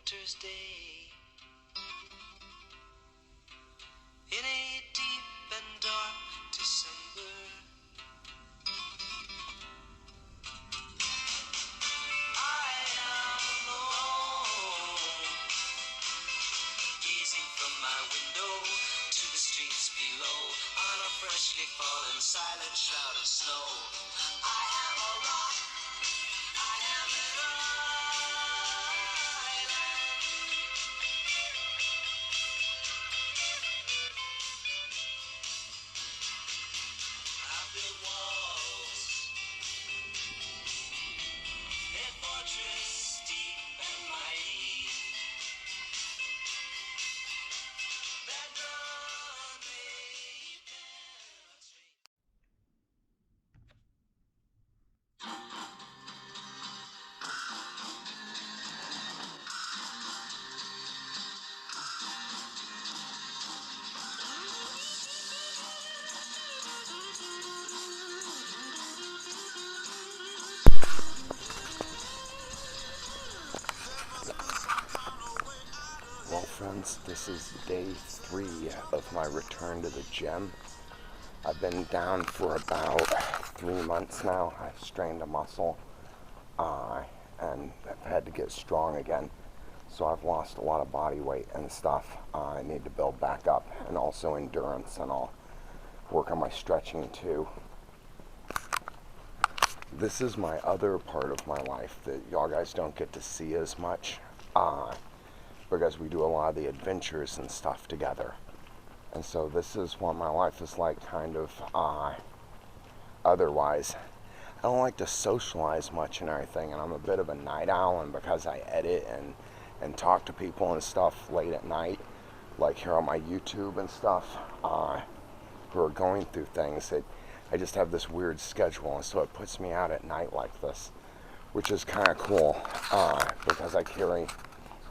winter's day. In a deep and dark December, I am alone, gazing from my window to the streets below, on a freshly fallen silent shroud of snow. I am a rock, I am an island. I've built walls, a fortress deep and mighty, that none may penetrate. Well, friends, this is day 3 of my return to the gym. I've been down for about 3 months now. I've strained a muscle and I've had to get strong again. So I've lost a lot of body weight and stuff. I need to build back up, and also endurance, and I'll work on my stretching too. This is my other part of my life that y'all guys don't get to see as much. Because we do a lot of the adventures and stuff together. And so this is what my life is like, kind of otherwise. I don't like to socialize much and everything, and I'm a bit of a night owl, and because I edit and talk to people and stuff late at night, like here on my YouTube and stuff, who are going through things, I just have this weird schedule, and so it puts me out at night like this, which is kind of cool, because I carry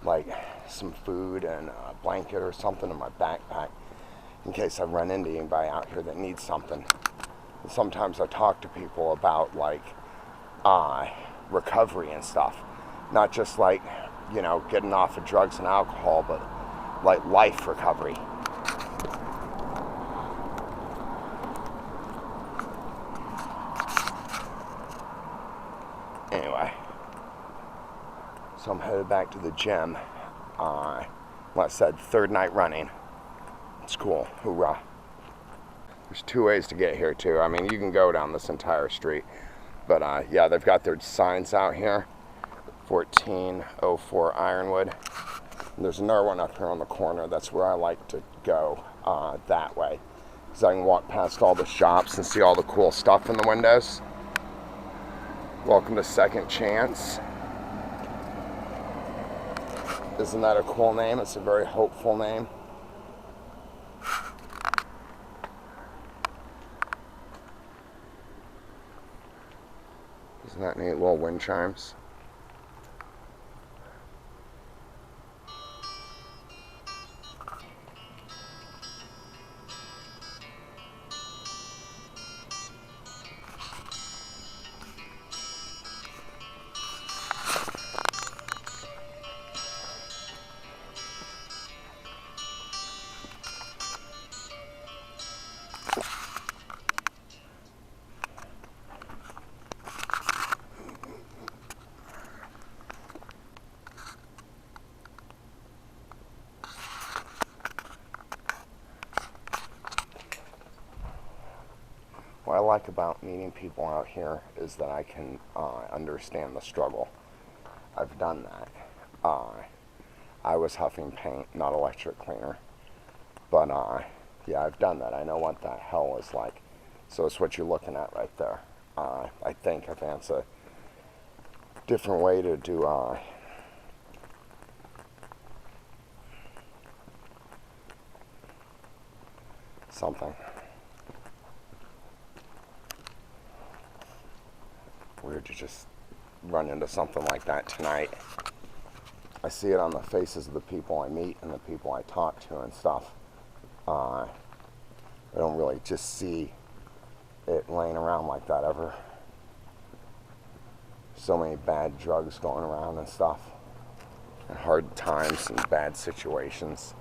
like some food and a blanket or something in my backpack in case I run into anybody out here that needs something. And sometimes I talk to people about like recovery and stuff, not just like, you know, getting off of drugs and alcohol, but like life recovery. Anyway, so I'm headed back to the gym. Like I said, 3rd night running. It's cool. Hoorah. There's 2 ways to get here too. I mean, you can go down this entire street, but yeah, they've got their signs out here. 1404 Ironwood. And there's another one up here on the corner. That's where I like to go, that way, because I can walk past all the shops and see all the cool stuff in the windows. Welcome to Second Chance. Isn't that a cool name? It's a very hopeful name. Isn't that neat? Little wind chimes. What I like about meeting people out here is that I can understand the struggle. I've done that. I was huffing paint, not electric cleaner. But yeah, I've done that. I know what that hell is like. So it's what you're looking at right there. I think that's a different way to do something. Weird to just run into something like that tonight. I see it on the faces of the people I meet and the people I talk to and stuff. I don't really just see it laying around like that ever. So many bad drugs going around and stuff. and hard times and bad situations.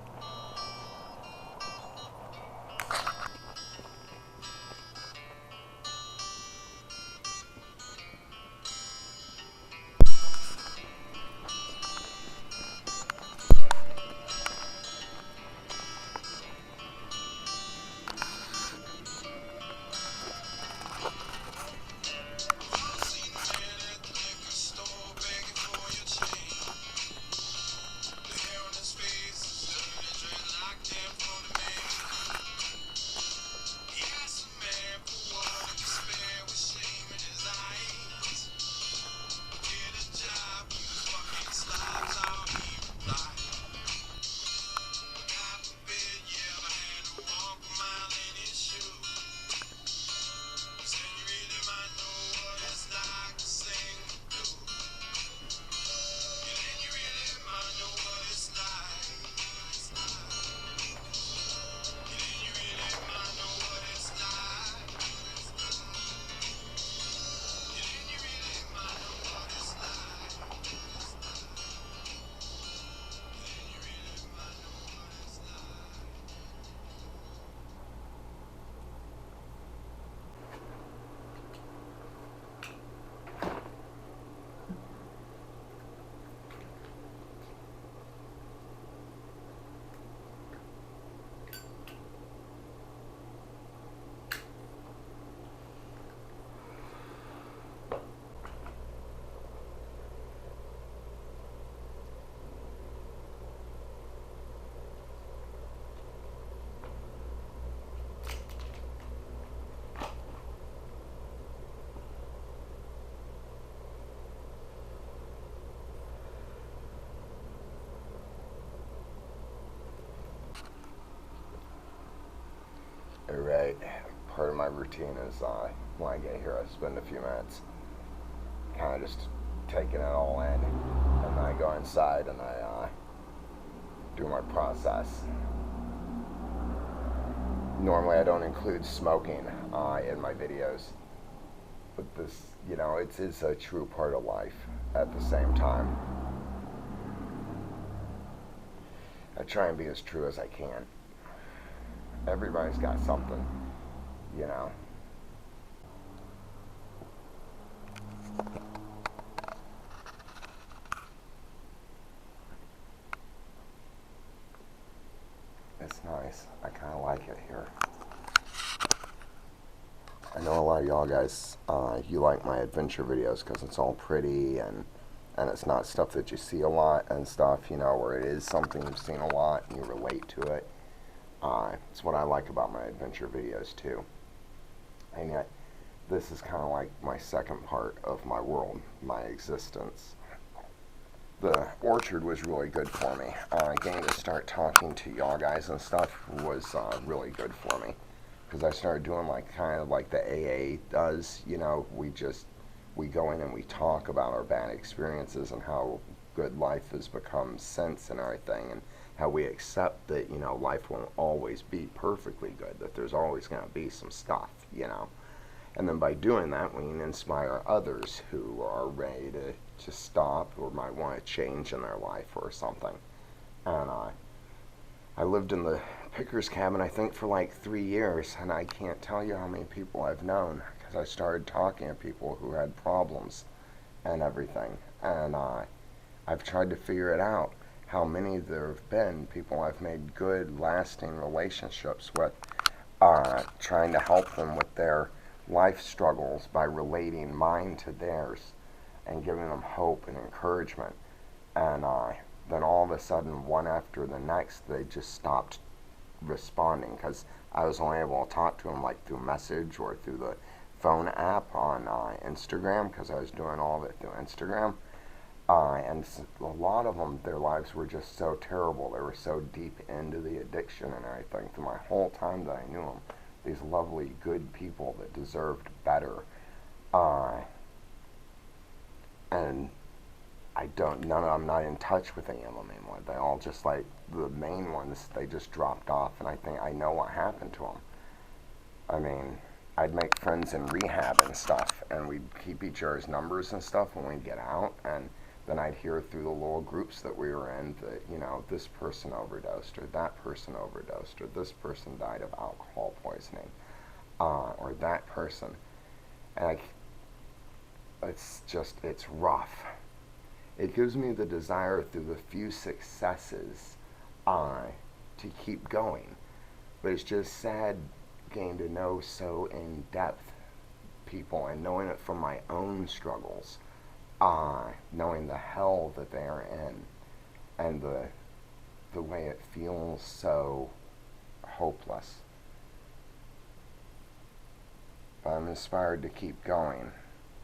Alright, part of my routine is when I get here, I spend a few minutes kind of just taking it all in, and then I go inside and I do my process. Normally, I don't include smoking in my videos, but this, it is a true part of life at the same time. I try and be as true as I can. Everybody's got something, you know. It's nice. I kind of like it here. I know a lot of y'all guys, you like my adventure videos because it's all pretty and it's not stuff that you see a lot and stuff, where it is something you've seen a lot and you relate to it. It's what I like about my adventure videos too. And yet, this is kind of like my second part of my world, my existence. The orchard was really good for me. Getting to start talking to y'all guys and stuff was really good for me. Because I started doing kind of like the AA does, we go in and we talk about our bad experiences and how good life has become since and everything, and how we accept that, life won't always be perfectly good, that there's always going to be some stuff, And then by doing that, we can inspire others who are ready to stop or might want to change in their life or something. And I lived in the Picker's cabin, I think, for 3 years, and I can't tell you how many people I've known, because I started talking to people who had problems and everything. And I've tried to figure it out, how many there have been people I've made good, lasting relationships with, trying to help them with their life struggles by relating mine to theirs and giving them hope and encouragement. And then all of a sudden, one after the next, they just stopped responding because I was only able to talk to them through message or through the phone app on Instagram, because I was doing all of it through Instagram. And a lot of them, their lives were just so terrible. They were so deep into the addiction and everything. Through my whole time that I knew them, these lovely, good people that deserved better. And I'm not in touch with any of them anymore. They all just the main ones, they just dropped off, and I think I know what happened to them. I mean, I'd make friends in rehab and stuff, and we'd keep each other's numbers and stuff when we'd get out, and then I'd hear through the little groups that we were in that, you know, this person overdosed, or that person overdosed, or this person died of alcohol poisoning, or that person. And it's rough. It gives me the desire through the few successes to keep going. But it's just sad getting to know so in depth people and knowing it from my own struggles, knowing the hell that they are in, and the way it feels so hopeless. But I'm inspired to keep going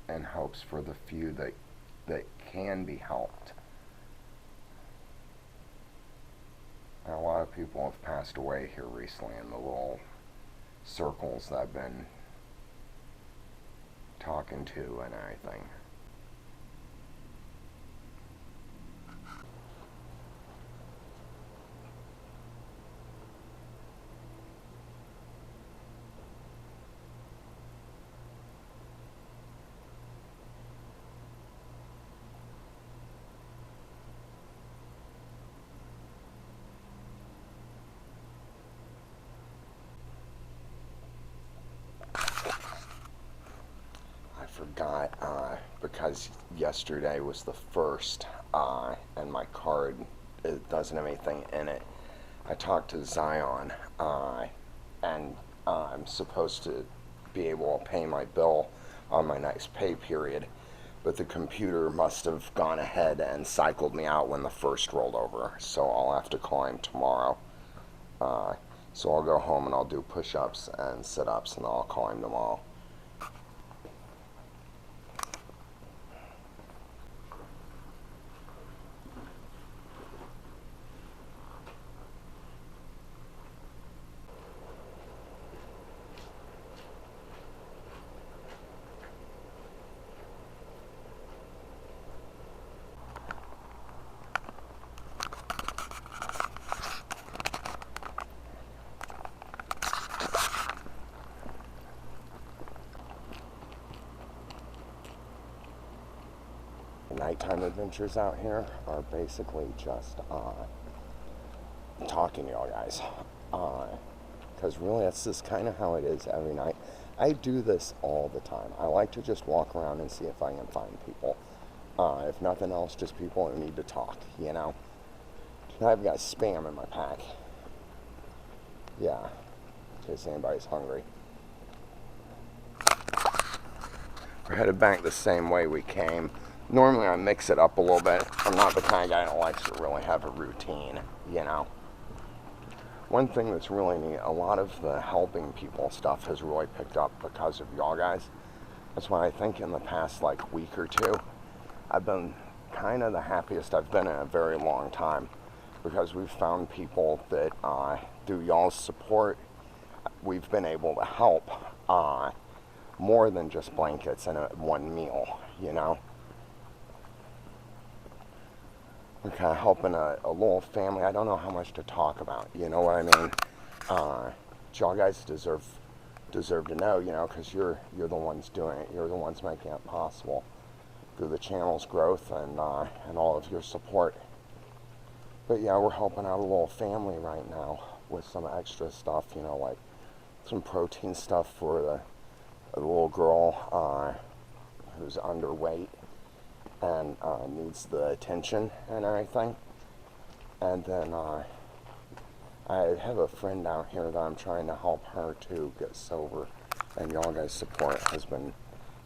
in hopes for the few that can be helped. And a lot of people have passed away here recently in the little circles that I've been talking to and everything. I forgot because yesterday was the first, and my card, it doesn't have anything in it. I talked to Zion, and I'm supposed to be able to pay my bill on my next pay period, but the computer must have gone ahead and cycled me out when the first rolled over, so I'll have to call him tomorrow. So I'll go home and I'll do push-ups and sit-ups, and I'll call him tomorrow. Nighttime adventures out here are basically just talking to y'all guys. Because really, that's just kind of how it is every night. I do this all the time. I like to just walk around and see if I can find people. If nothing else, just people who need to talk, you know? I've got Spam in my pack. Yeah, in case anybody's hungry. We're headed back the same way we came. Normally I mix it up a little bit. I'm not the kind of guy that likes to really have a routine, you know. One thing that's really neat, a lot of the helping people stuff has really picked up because of y'all guys. That's why I think in the past like week or two, I've been kind of the happiest I've been in a very long time, because we've found people that through y'all's support, we've been able to help more than just blankets and one meal, you know. We're kind of helping a little family. I don't know how much to talk about, you know what I mean? Y'all guys deserve to know, you know, because you're the ones doing it. You're the ones making it possible through the channel's growth and all of your support. But yeah, we're helping out a little family right now with some extra stuff, you know, like some protein stuff for the little girl who's underweight and needs the attention and everything. And then I have a friend out here that I'm trying to help her to get sober, and y'all guys' support has been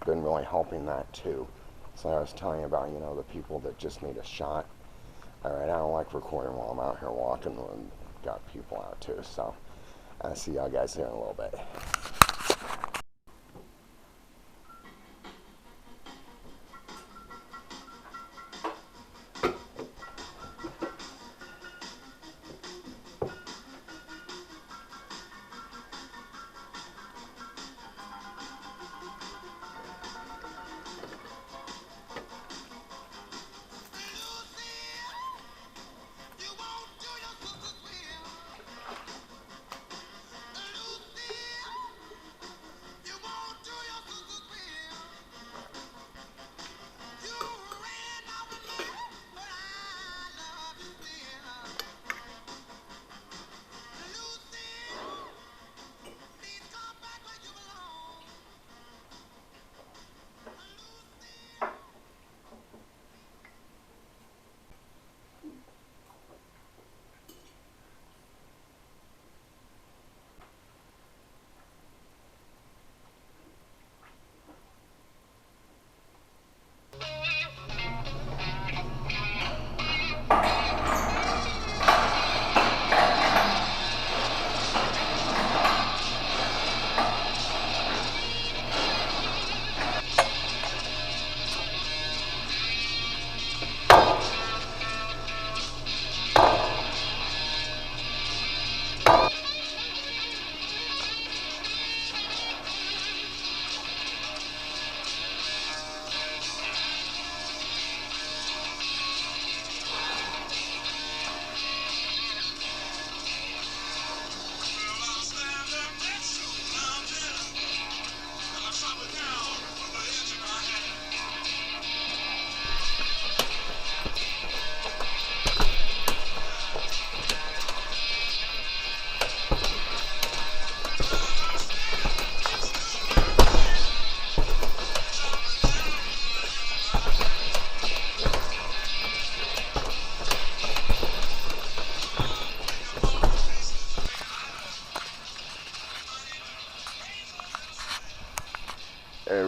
really helping that too. So I was telling you about, you know, the people that just need a shot. Alright, I don't like recording while I'm out here walking, and got people out too, so I'll see y'all guys here in a little bit.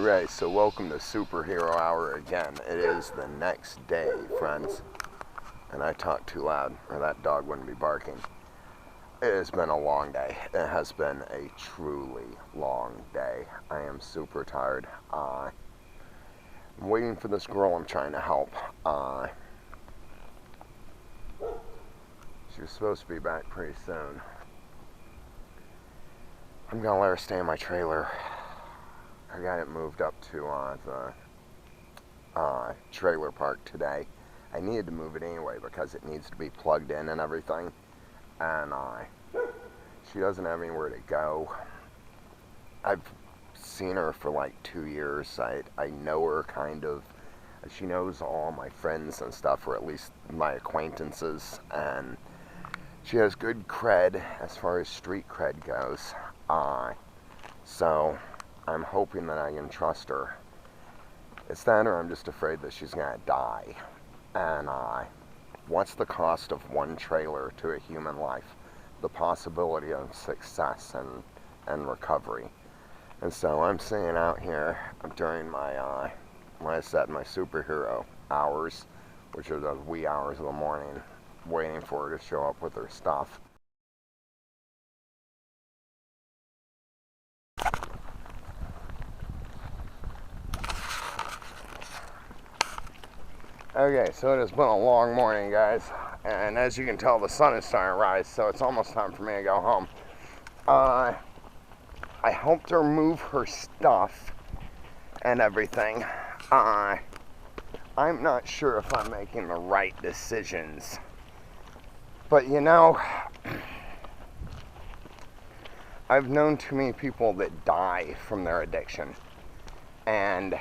Alright, so welcome to Superhero Hour again. It is the next day, friends. And I talked too loud, or that dog wouldn't be barking. It has been a long day. It has been a truly long day. I am super tired. I'm waiting for this girl I'm trying to help. She was supposed to be back pretty soon. I'm gonna let her stay in my trailer. I got it moved up to the trailer park today. I needed to move it anyway because it needs to be plugged in and everything. And she doesn't have anywhere to go. I've seen her for like 2 years. I know her kind of. She knows all my friends and stuff, or at least my acquaintances. And she has good cred as far as street cred goes. So I'm hoping that I can trust her. It's that, or I'm just afraid that she's gonna die. And what's the cost of one trailer to a human life? The possibility of success and recovery. And so I'm sitting out here during my, like I said, my superhero hours, which are those wee hours of the morning, waiting for her to show up with her stuff. Okay, so it has been a long morning, guys, and as you can tell, the sun is starting to rise, so it's almost time for me to go home. I helped her move her stuff and everything. I'm not sure if I'm making the right decisions, but you know, I've known too many people that die from their addiction, and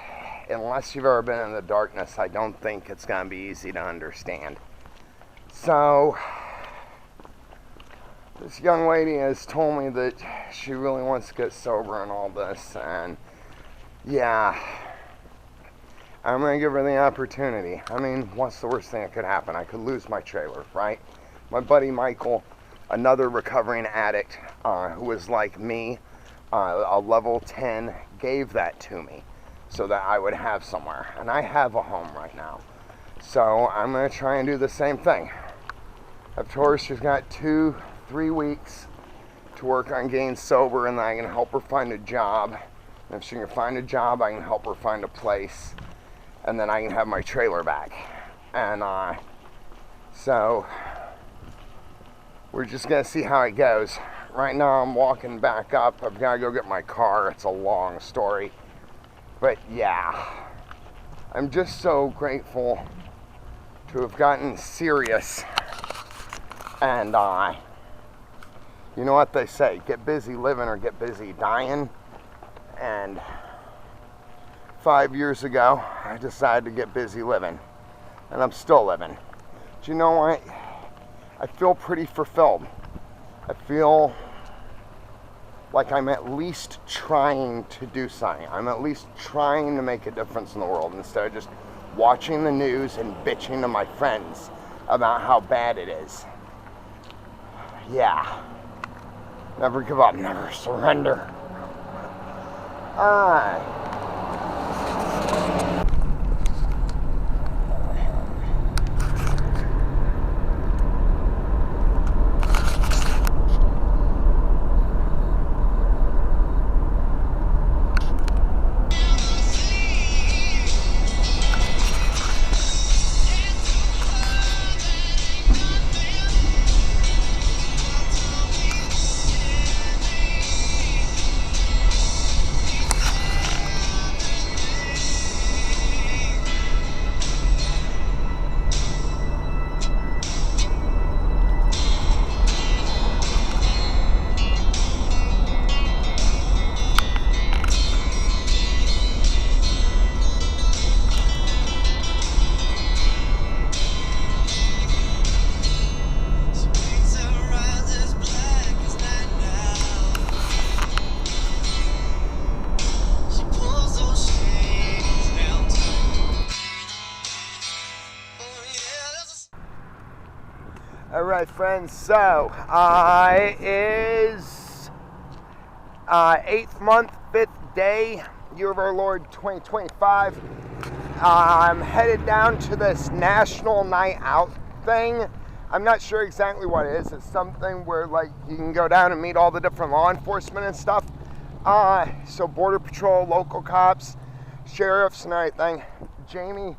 unless you've ever been in the darkness, I don't think it's going to be easy to understand. So, this young lady has told me that she really wants to get sober and all this, and yeah, I'm going to give her the opportunity. I mean, what's the worst thing that could happen? I could lose my trailer, right? My buddy Michael, another recovering addict who was like me, a level 10, gave that to me so that I would have somewhere. And I have a home right now. So I'm going to try and do the same thing. I've told her she's got 2-3 weeks to work on getting sober, and then I can help her find a job. And if she can find a job, I can help her find a place. And then I can have my trailer back. And so we're just going to see how it goes. Right now I'm walking back up. I've got to go get my car. It's a long story. But yeah, I'm just so grateful to have gotten serious. And you know what they say, get busy living or get busy dying. And 5 years ago, I decided to get busy living. And I'm still living. Do you know what? I feel pretty fulfilled. I feel like I'm at least trying to do something. I'm at least trying to make a difference in the world instead of just watching the news and bitching to my friends about how bad it is. Yeah. Never give up, never surrender. Alright friends, so it is 8th month, 5th day, year of our Lord 2025. I'm headed down to this national night out thing. I'm not sure exactly what it is. It's something where like you can go down and meet all the different law enforcement and stuff. So Border Patrol, local cops, sheriffs and everything. Jamie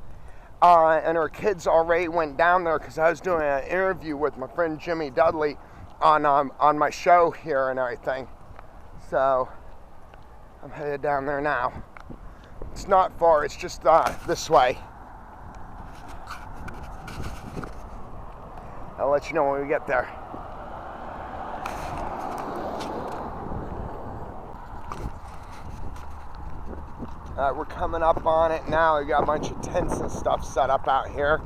and her kids already went down there because I was doing an interview with my friend Jimmy Dudley on my show here and everything. So I'm headed down there now. It's not far, it's just this way. I'll let you know when we get there. We're coming up on it now. We got a bunch of tents and stuff set up out here.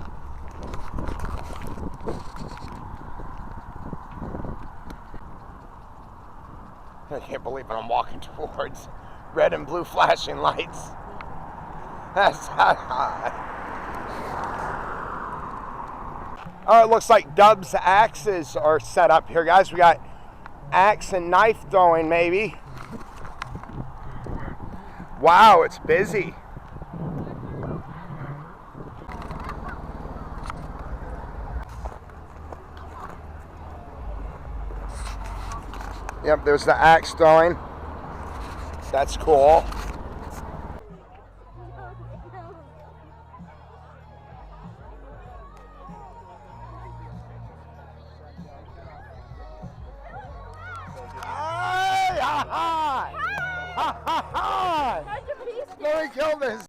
I can't believe it. I'm walking towards red and blue flashing lights. Oh, it looks like Dub's axes are set up here, guys. We got axe and knife throwing, maybe. Wow, it's busy. Yep, there's the axe throwing. That's cool. Let me kill this.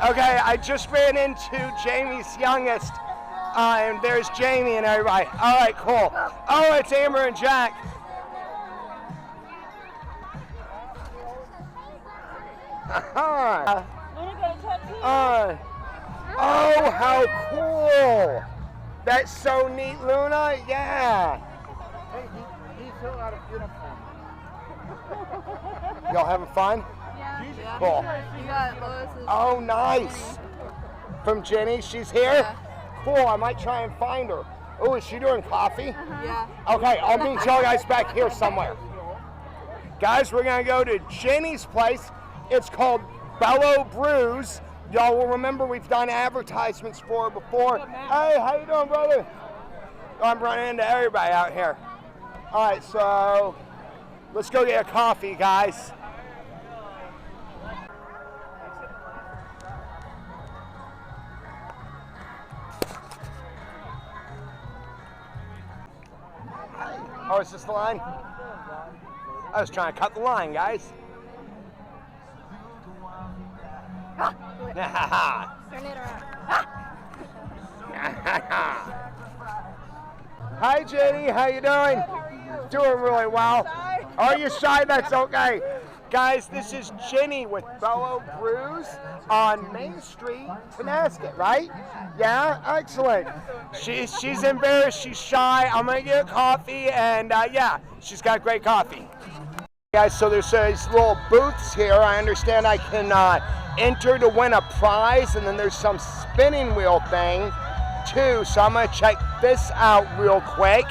Okay, I just ran into Jamie's youngest, and there's Jamie and everybody. All right, cool. Oh, it's Amber and Jack. Oh, how cool. That's so neat, Luna. Yeah. Hey, he's so out of uniform. Y'all having fun? Yeah. Cool. You got Lois's. Oh, nice. From Jenny, she's here? Yeah. Cool, I might try and find her. Oh, is she doing coffee? Yeah. Okay, I'll meet y'all guys back here somewhere. Guys, we're gonna go to Jenny's place. It's called Bellow Brews. Y'all will remember we've done advertisements for her before. Hey, how you doing, brother? I'm running into everybody out here. All right, so let's go get a coffee, guys. Oh, is this the line? I was trying to cut the line, guys. Turn it around. Hi, Jenny. How you doing? Good, how are you? Doing really well. Shy? Are you shy? That's okay. Guys, this is Jenny with Bellow Brews on Main Street, Tonasket, right? Yeah, excellent. She's embarrassed. She's shy. I'm gonna get a coffee, and yeah, she's got great coffee. Guys, so there's these little booths here. I understand I can enter to win a prize, and then there's some spinning wheel thing too. So I'm gonna check this out real quick.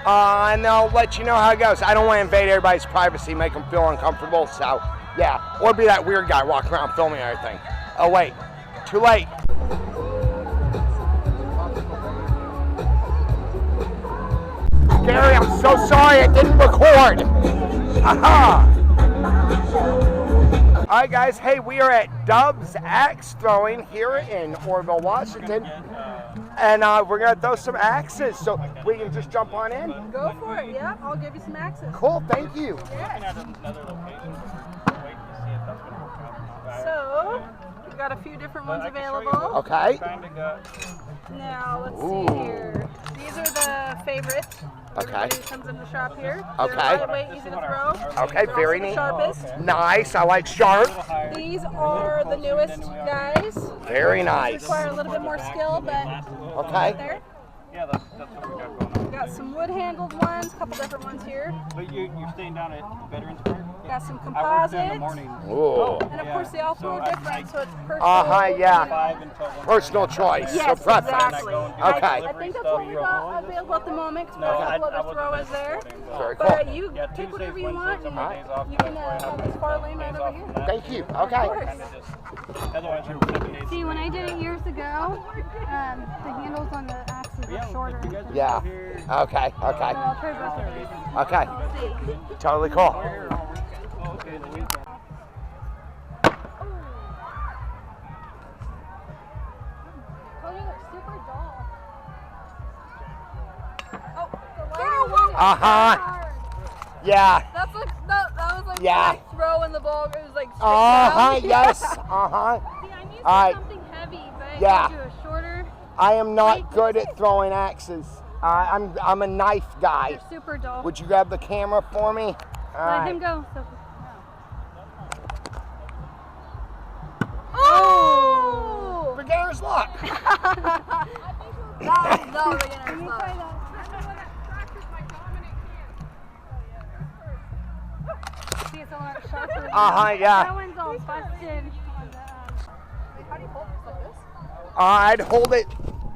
And I'll let you know how it goes. I don't want to invade everybody's privacy, make them feel uncomfortable, so yeah. Or be that weird guy walking around filming everything. Oh wait, too late. Gary, I'm so sorry it didn't record. Aha! Alright guys, hey, we are at Dub's Axe Throwing here in Orville, Washington. And we're going to throw some axes, so we can just jump on in? Go for it, yeah. I'll give you some axes. Cool, thank you. Yes. So, we've got a few different ones available. Okay. Now, let's see here. These are the favorites. Okay. Everybody who comes in the shop here. Okay. They're lightweight, easy to throw. Okay, They're very also the neat. sharpest. Nice, I like sharp. These are the newest guys. Very These nice. require a little bit more skill, but Okay. there. Yeah, that's what we got going on. We've got got some wood-handled ones, a couple different ones here. But you're staying down at Veterans Park? Got some I work composites. there in the morning. Ooh. And of course, they all feel different, so it's personal. Yeah. you know. 5 until 1. Personal choice. Yes, So preference. exactly. Okay. I think that's what we got available at the moment, because we have a couple other throwers there. Very cool. But you Yeah, take Tuesdays, whatever you Wednesdays want, are my days off. and you can have this far lane right over here. Thank you. Of Okay. course. Otherwise, you're 7 days. See, when I did it years ago, the handles on the axes were shorter. Yeah. Okay. So I'll try both of these. Okay. Totally cool. Okay, the weekend. Oh, you look super dull. Oh, the lighter one is Uh-huh. hard. Yeah. That's like, that was like Yeah. when I throw in the ball, it was like straight Uh-huh. down. Yes. Uh-huh. See, I'm used to Alright. something heavy, but I Yeah. can do a shorter. I am not good at throwing axes. I'm a knife guy. They're super dull. Would you grab the camera for me? Let him go. So. Oh! Beginner's luck. That was the beginner's luck. See, it's a lot sharper. Yeah. That one's all busted on the. How do you hold this like this? I'd hold it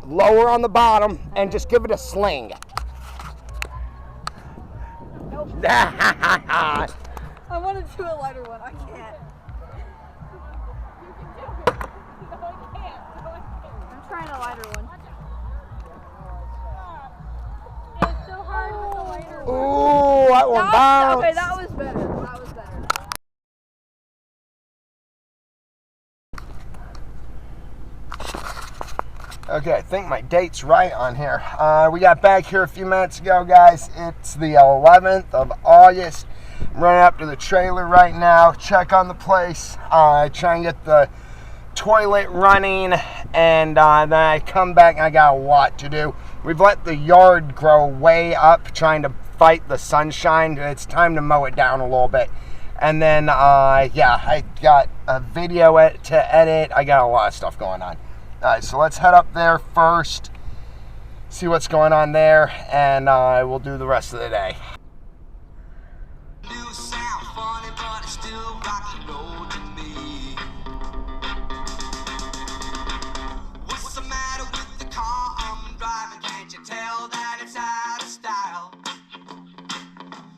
lower on the bottom and just give it a sling. Nope. Yeah. I want to do a lighter one. I can't. I'm trying a lighter one. It's so hard with the lighter one. Ooh, that one Okay, bounced. that was better. That was better. Okay, I think my date's right on here. We got back here a few minutes ago, guys. It's the 11th of August. I'm running up to the trailer right now, check on the place, try and get the toilet running, and then I come back and I got a lot to do. We've let the yard grow way up, trying to fight the sunshine. It's time to mow it down a little bit. And then, yeah, I got a video to edit. I got a lot of stuff going on. All right, so let's head up there first, see what's going on there, and we'll do the rest of the day. You sound funny, but it's still rock and roll to me. What's the matter with the car I'm driving? Can't you tell that it's out of style?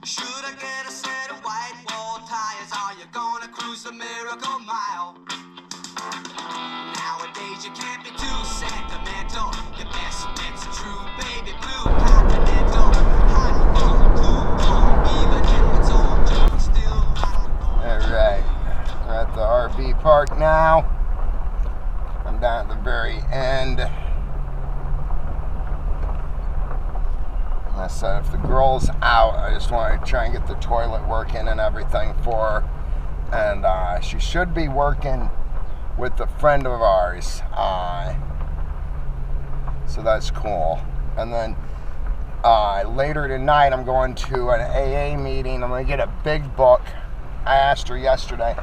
Should I get a set of white wall tires? Are you gonna cruise the Miracle Mile? Nowadays you can't be too sentimental. Your best bet's a true baby blue continental. Hot, cool, even if it's old junk, still hot. Alright, we're at the RV park now. I'm down at the very end. I said if the girl's out, I just want to try and get the toilet working and everything for her. And she should be working with a friend of ours. So that's cool. And then later tonight, I'm going to an AA meeting. I'm going to get a big book. I asked her yesterday,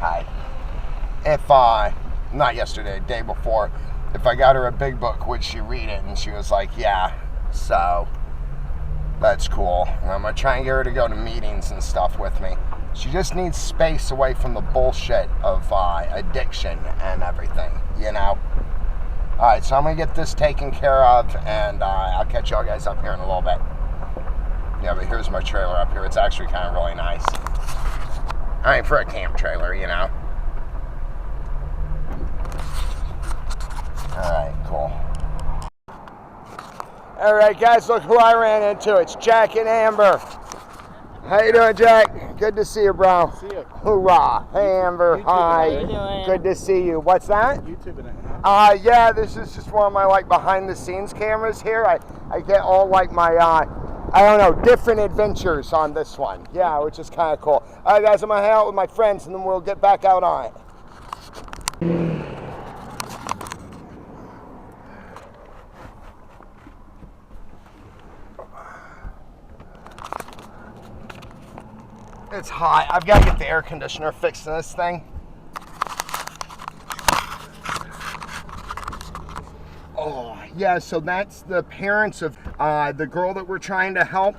if not yesterday, day before, if I got her a big book, would she read it? And she was like, yeah. So that's cool. And I'm going to try and get her to go to meetings and stuff with me. She just needs space away from the bullshit of addiction and everything, you know? Alright, so I'm going to get this taken care of, and I'll catch y'all guys up here in a little bit. Yeah, but here's my trailer up here. It's actually kind of really nice. I mean, for a camp trailer, you know? Alright, cool. Alright, guys, look who I ran into. It's Jack and Amber. How you doing, Jack? Good to see you, bro. See you. Hoorah. Hey, Amber. Hi. How you doing? Good to see you. What's that? YouTube it. Yeah, this is just one of my, like, behind-the-scenes cameras here. I get all, like, my, I don't know, different adventures on this one. Yeah, which is kind of cool. All right, guys, I'm going to hang out with my friends, and then we'll get back out on it. It's hot. I've got to get the air conditioner fixed in this thing. Oh, yeah, so that's the parents of the girl that we're trying to help.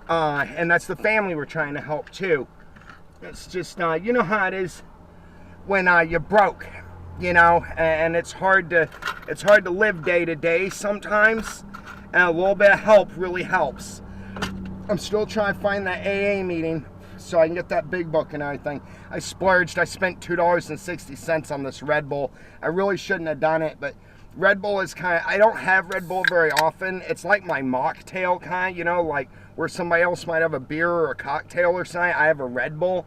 And that's the family we're trying to help too. It's just, you know how it is when you're broke, you know, and it's hard to live day to day sometimes, and a little bit of help really helps. I'm still trying to find that AA meeting so I can get that big book and everything. I splurged. I spent $2.60 on this Red Bull. I really shouldn't have done it, but Red Bull is kind of, I don't have Red Bull very often. It's like my mocktail kind, you know, like where somebody else might have a beer or a cocktail or something. I have a Red Bull.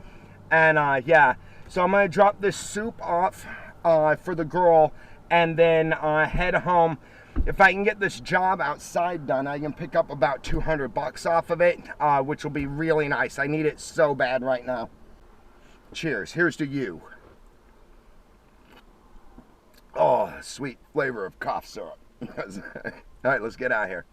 And yeah, so I'm going to drop this soup off for the girl and then head home. If I can get this job outside done, I can pick up about $200 off of it, which will be really nice. I need it so bad right now. Cheers. Here's to you. Oh, sweet flavor of cough syrup. All right, let's get out of here.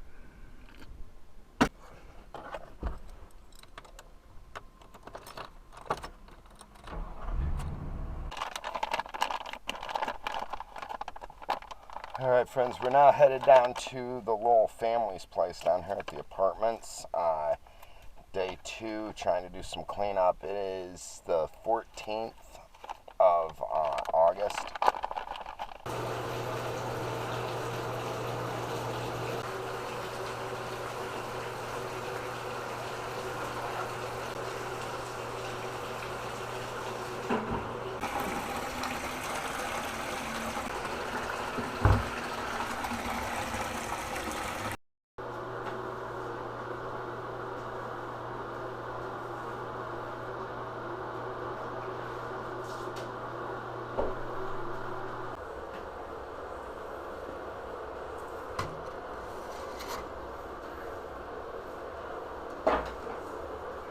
All right, friends, we're now headed down to the Lowell family's place down here at the apartments. Day 2, trying to do some cleanup. It is the 14th of August.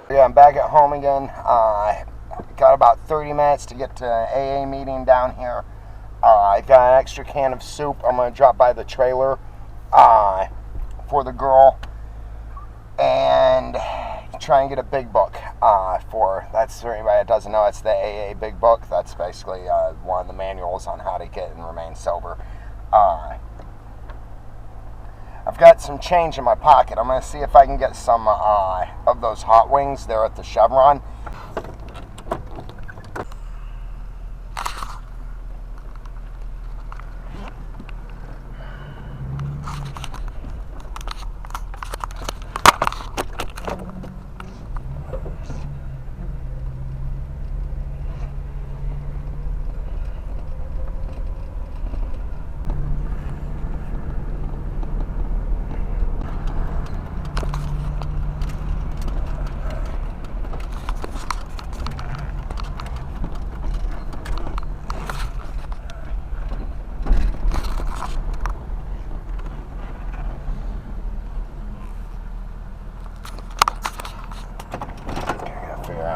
Yeah, I'm back at home again. Got about 30 minutes to get to AA meeting down here. I got an extra can of soup. I'm going to drop by the trailer for the girl and try and get a big book that's for anybody that doesn't know, it's the AA big book. That's basically one of the manuals on how to get and remain sober. I've got some change in my pocket. I'm going to see if I can get some of those hot wings there at the Chevron.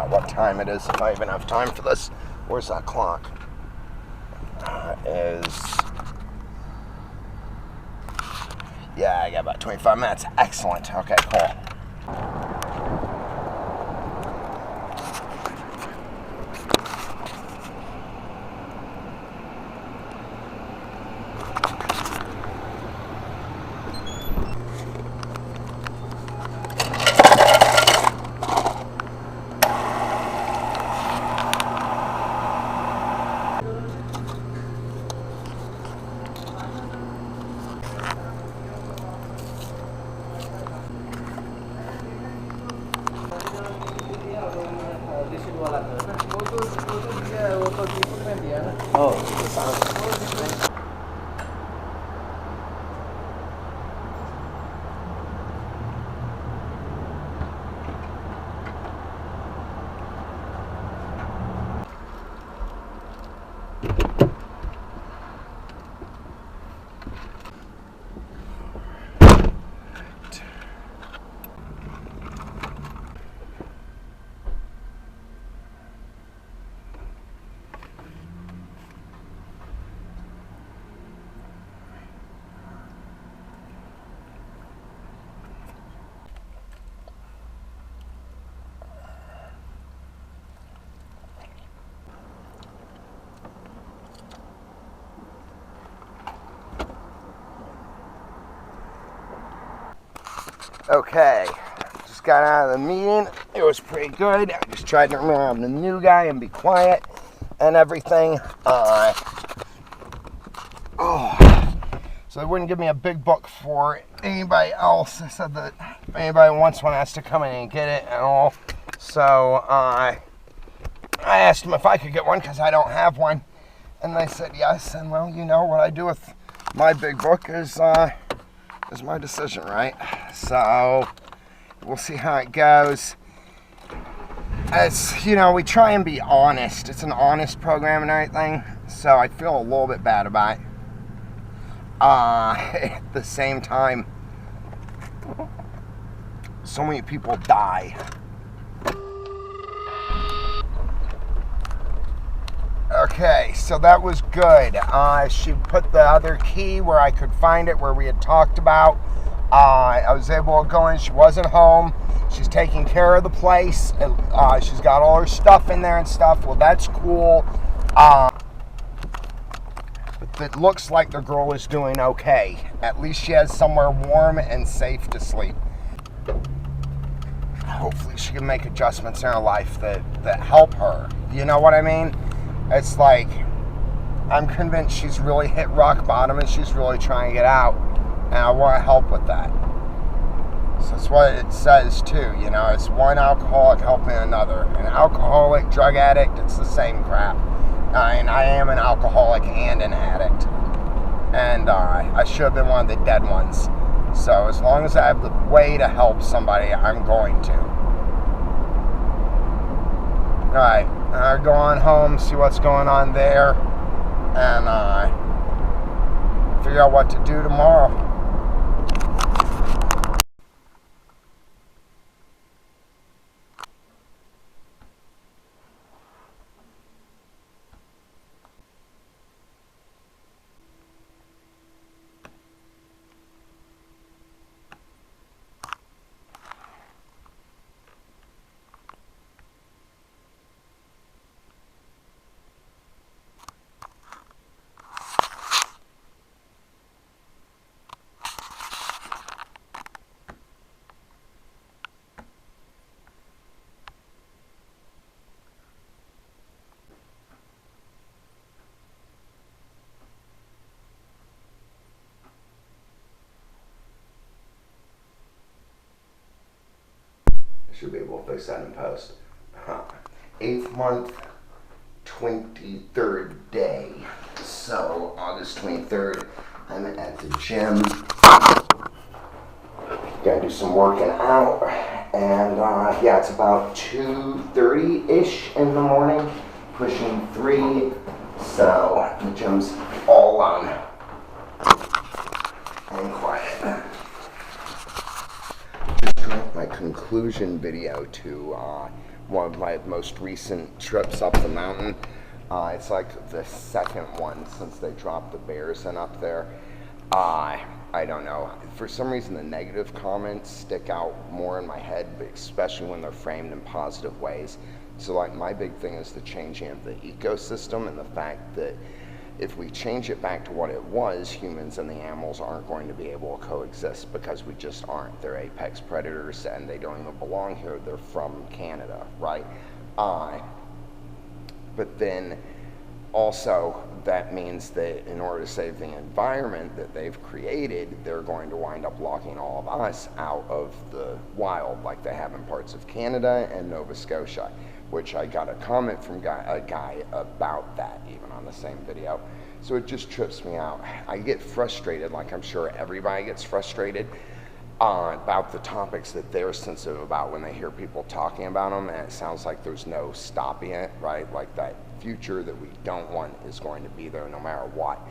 What time it is, if I even have time for this. Where's that clock? Yeah, I got about 25 minutes. Excellent. Okay, cool. Okay, just got out of the meeting. It was pretty good. I just tried to remember I'm the new guy and be quiet and everything. So they wouldn't give me a big book for anybody else. I said that if anybody wants one has to come in and get it and all. So I asked them if I could get one because I don't have one. And they said yes. And well, you know what I do with my big book is my decision, right? So we'll see how it goes. As you know, we try and be honest. It's an honest program and everything, so I feel a little bit bad about it. At the same time, so many people die. Okay, so that was good. She put the other key where I could find it, where we had talked about. I was able to go in. She wasn't home. She's taking care of the place. She's got all her stuff in there and stuff. Well, that's cool. But it looks like the girl is doing okay. At least she has somewhere warm and safe to sleep. Hopefully she can make adjustments in her life that help her. You know what I mean? It's like, I'm convinced she's really hit rock bottom and she's really trying to get out. And I want to help with that. So that's what it says too, you know, it's one alcoholic helping another. An alcoholic, drug addict, it's the same crap. And I am an alcoholic and an addict. And I should have been one of the dead ones. So as long as I have the way to help somebody, I'm going to. Alright, I'll go on home, see what's going on there, and figure out what to do tomorrow. Should be able to fix that in post. 8th month, 23rd day. So August 23rd, I'm at the gym. Gotta do some working out. And yeah, it's about 2:30-ish in the morning, pushing 3. So the gym's all on and quiet. My conclusion video to one of my most recent trips up the mountain. It's like the second one since they dropped the bears in up there. I don't know. For some reason, the negative comments stick out more in my head, but especially when they're framed in positive ways. So like my big thing is the changing of the ecosystem and the fact that if we change it back to what it was, humans and the animals aren't going to be able to coexist because we just aren't. They're apex predators and they don't even belong here. They're from Canada, right? But then also that means that in order to save the environment that they've created, they're going to wind up locking all of us out of the wild like they have in parts of Canada and Nova Scotia, which I got a comment from a guy about that even on the same video. So it just trips me out. I get frustrated, like I'm sure everybody gets frustrated, about the topics that they're sensitive about when they hear people talking about them, and it sounds like there's no stopping it, right? Like that future that we don't want is going to be there no matter what.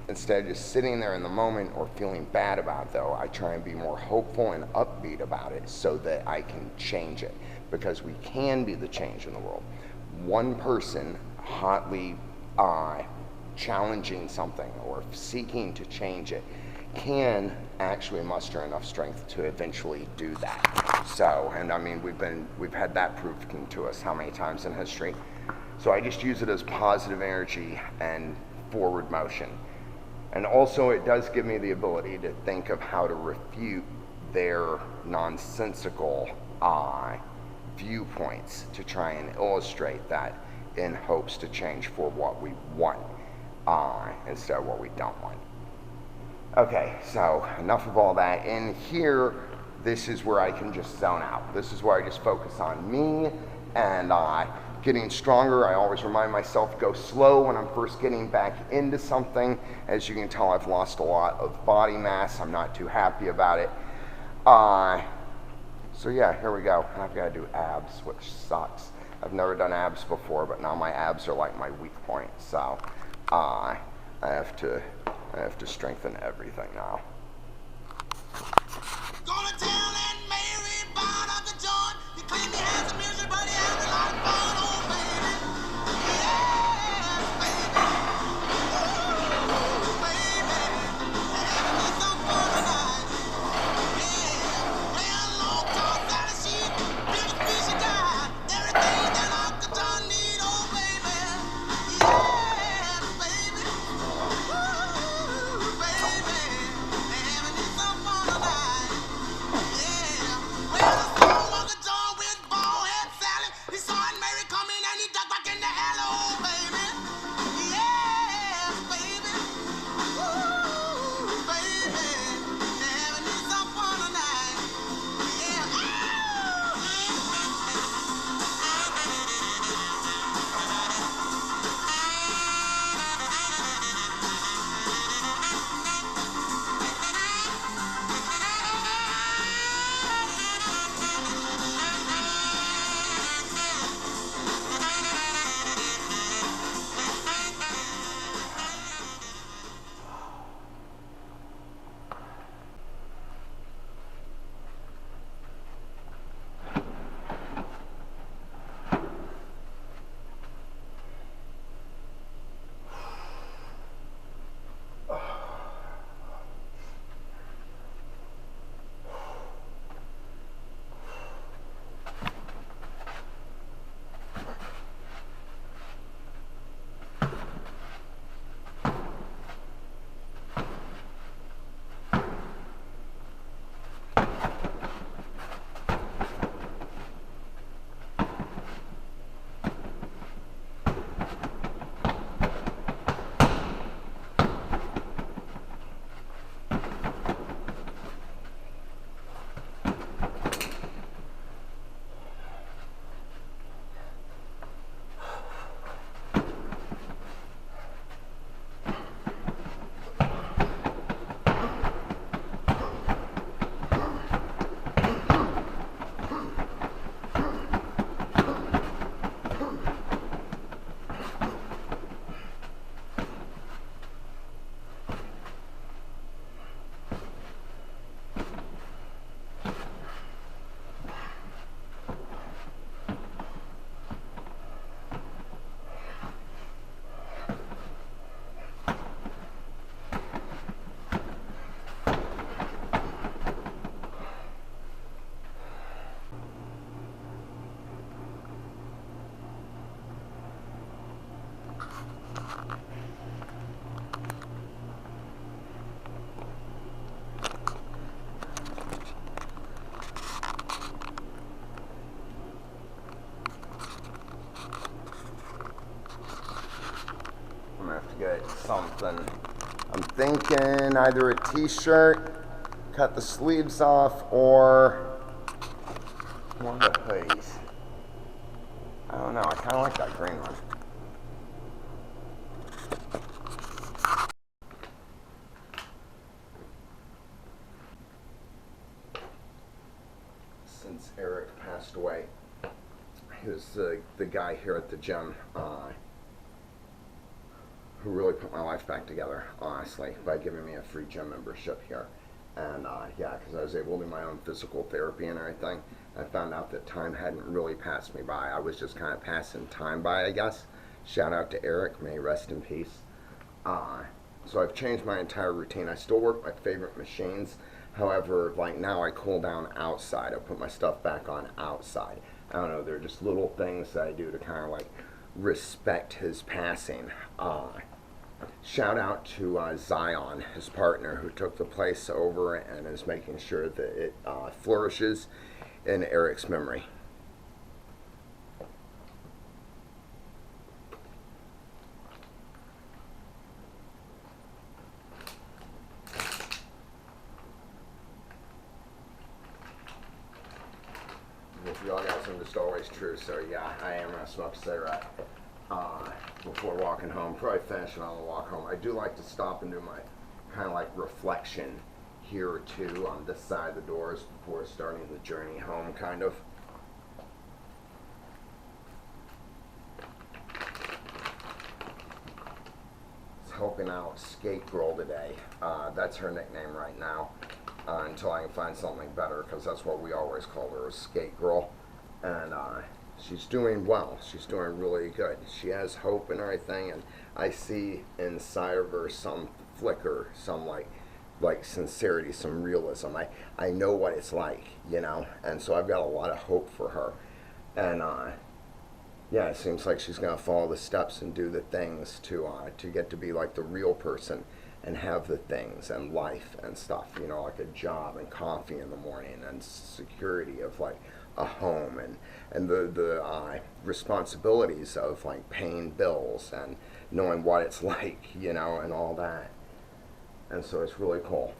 Instead of just sitting there in the moment or feeling bad about it, though, I try and be more hopeful and upbeat about it so that I can change it, because we can be the change in the world. One person hotly challenging something or seeking to change it can actually muster enough strength to eventually do that. So, and I mean, we've had that proven to us how many times in history. So I just use it as positive energy and forward motion. And also it does give me the ability to think of how to refute their nonsensical viewpoints to try and illustrate that in hopes to change for what we want instead of what we don't want. Okay, so enough of all that. In here, this is where I can just zone out. This is where I just focus on me and getting stronger. I always remind myself, go slow when I'm first getting back into something. As you can tell, I've lost a lot of body mass. I'm not too happy about it. So yeah, here we go. I've got to do abs, which sucks. I've never done abs before, but now my abs are like my weak point. So I have to strengthen everything now. Gonna tell Aunt Mary about up the joint. You claim he has some music, but he has a lot of fun, oh baby. Yes, baby. Ooh, baby. Having me some fun tonight. Yeah. Playing long talk, that is she. Build a piece of guy. Everything that Uncle John need, oh baby. Yes, baby. Ooh, baby. Having me some fun tonight. Yeah. Well, the song Uncle John with bald head Sally. He saw Aunt Mary coming and he ducked back in the alley, oh baby. Yes, baby. Ooh, baby. Having me some fun tonight. Yeah. I'm gonna have to get something. I'm thinking either a t-shirt, cut the sleeves off, or one of the hoodies. I don't know, I kinda like that green one. Since Eric passed away, he was the guy here at the gym who really put my life back together, honestly, by giving me a free gym membership here. And yeah, because I was able to do my own physical therapy and everything. I found out that time hadn't really passed me by. I was just kind of passing time by, I guess. Shout out to Eric, may he rest in peace. So I've changed my entire routine. I still work my favorite machines. However, like now I cool down outside. I put my stuff back on outside. I don't know, they're just little things that I do to kind of like respect his passing. Shout out to Zion, his partner, who took the place over and is making sure that it flourishes in Eric's memory. If y'all guys are just always true, so yeah, I am gonna smoke a cigarette before walking home. Probably finish it on the walk home. I do like to stop and do my kind of like reflection here or two on this side of the doors before starting the journey home, kind of. Helping out Skate Girl today. That's her nickname right now. Until I can find something better, because that's what we always called her, Skate Girl. And she's doing well. She's doing really good. She has hope and everything, and I see inside of her some flicker, some like sincerity, some realism. I know what it's like, you know, and so I've got a lot of hope for her. And yeah, it seems like she's gonna follow the steps and do the things to get to be like the real person and have the things and life and stuff, you know, like a job and coffee in the morning and security of like a home and the responsibilities of like paying bills and knowing what it's like, you know, and all that. And so it's really cool.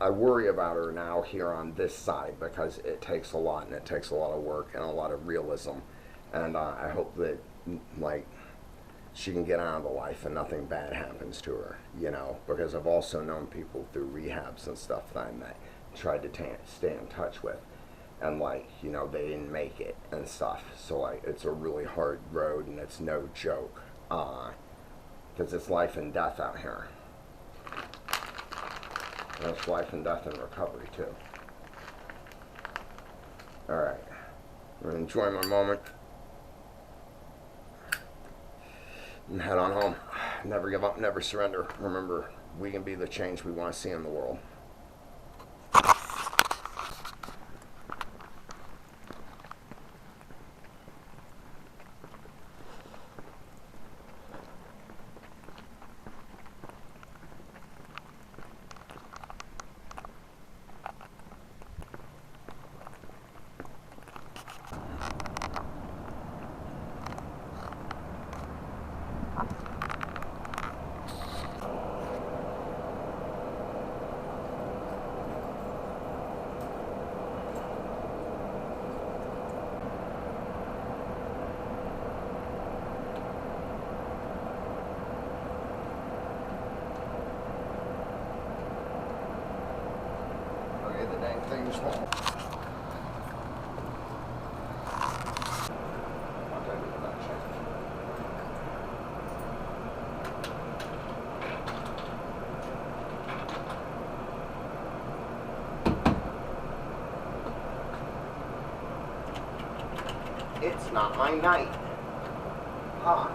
I worry about her now here on this side because it takes a lot, and it takes a lot of work and a lot of realism. And I hope that, like, she can get out of the life and nothing bad happens to her, you know, because I've also known people through rehabs and stuff that I met, tried to stay in touch with, and like, you know, they didn't make it and stuff. So like, it's a really hard road, and it's no joke, because it's life and death out here. And it's life and death in recovery too. All right, I'm gonna enjoy my moment and head on home. Never give up, never surrender. Remember, we can be the change we want to see in the world. Okay, the dang thing's home. It's not my night. Huh.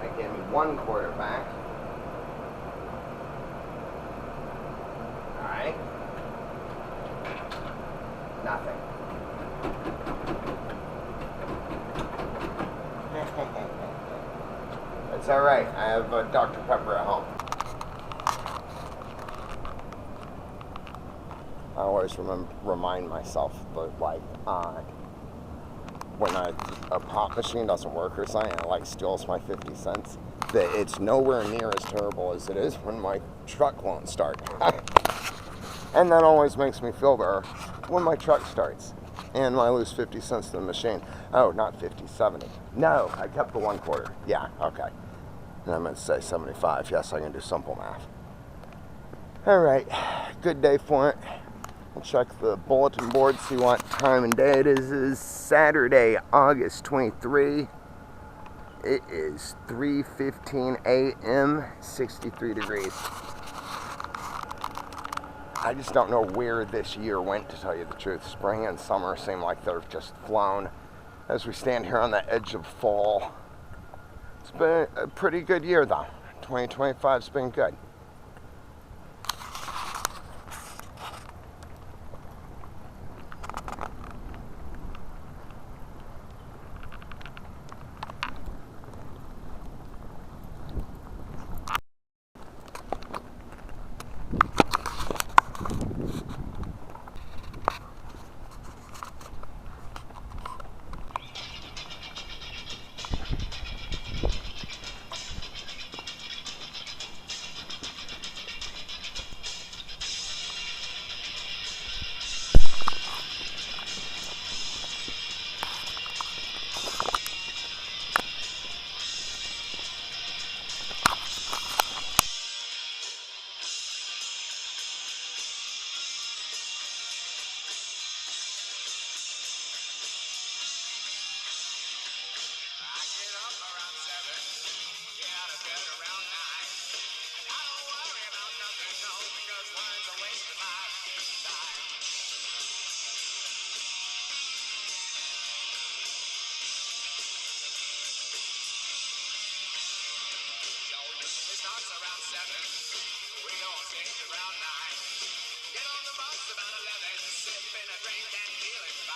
I gave me one quarterback. Alright. Nothing. It's alright. I have Dr. Pepper at home. I always remind myself that, like, when a pop machine doesn't work or something, and it, like, steals my 50 cents, that it's nowhere near as terrible as it is when my truck won't start. And that always makes me feel better when my truck starts and I lose 50 cents to the machine. Oh, not 50, 70. No, I kept the 1 quarter. Yeah, okay. And I meant to say 75. Yes, I can do simple math. All right, good day for it. We'll check the bulletin board, see what time and day it is. It is Saturday, August 23. It is 3:15 a.m., 63 degrees. I just don't know where this year went, to tell you the truth. Spring and summer seem like they've just flown as we stand here on the edge of fall. It's been a pretty good year, though. 2025's been good. starts around 7. We go on stage around 9. Get on the bus about 11. Sipping a drink and feeling fine.